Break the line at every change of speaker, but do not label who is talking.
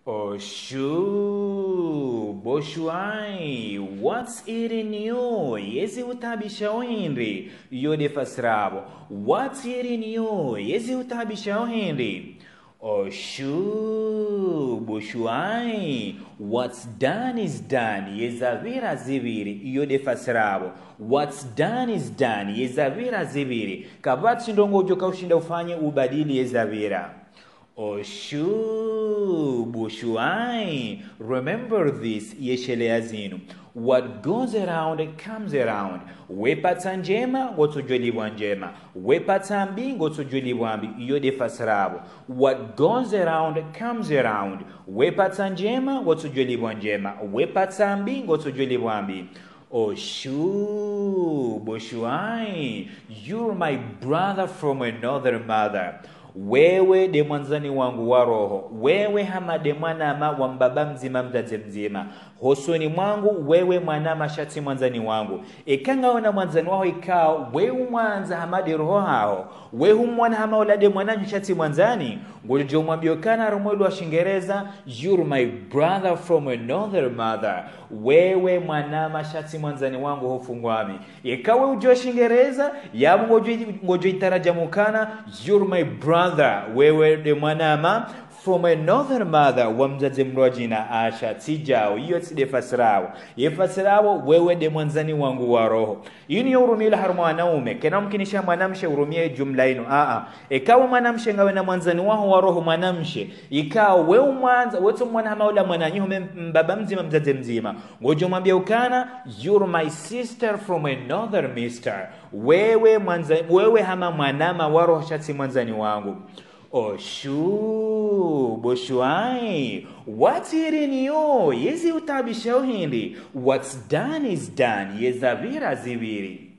Oshu, Boshuai, what's eating you? Yezi utabisha Henry. Yode fasrabo. What's eating you? Yezi utabisha Henry. Oshu, Boshuai, what's done is done. Yezavira ziviri. Yode fasrabo. What's done is done. Yezavira ziviri. Kabati ndongo ujoka ushinda ufanye ubadili yezavira. Oshu, Bushuai, remember this, yeshelea zinu. What goes around comes around. Wepata njema, ngotujolibwa njema. Wepata mbi, ngotujolibwa mbi. Yode fasrabo. What goes around comes around. Wepata njema, ngotujolibwa njema. Wepata mbi, ngotujolibwa mbi. Oshu, Bushuai, you're my brother from another mother. Wewe de mwanzani wangu wa roho, wewe hama de mwanama wa mbaba mzima mzazi mzima. Hosoni mwangu, wewe mwanama shati mwanzani wangu. Ekanga wana mwanzani waho ikao, wewe mwanza hama de roho hao. Wewe mwana hama ulade mwananyu shati mwanzani. Ngojo mwambiokana rumwelu wa Shingereza, you're my brother from another mother. Wewe mwanama shati mwanzani wangu hofungwami. Ekawe ujua Shingereza, yabu ngojo itarajamukana, you're my brother. Wewe de mwanama from another mother wa mzazi mrojina asha tijao. Iyo tside fasirawo. Ye fasirawo wewe de mwanzani wangu wa roho. Yuni urumila harumu wanaume. Kena mkinisha mwanamshe urumie jumla inu. Ikawa mwanamshe ngawe na mwanzani waho wa roho mwanamshe. Ikawa wewe mwanza. Wetu mwana hamaula mwananyume mbaba mzima mzazi mzima. Ngojo mwambia ukana. You're my sister from another mister. Wewe hama mwanama wa roho shati mwanzani wangu. Oshu, Boshuai, what's eating you? Yezi utabisha Hindi. What's done is done. Yezavira ziviri.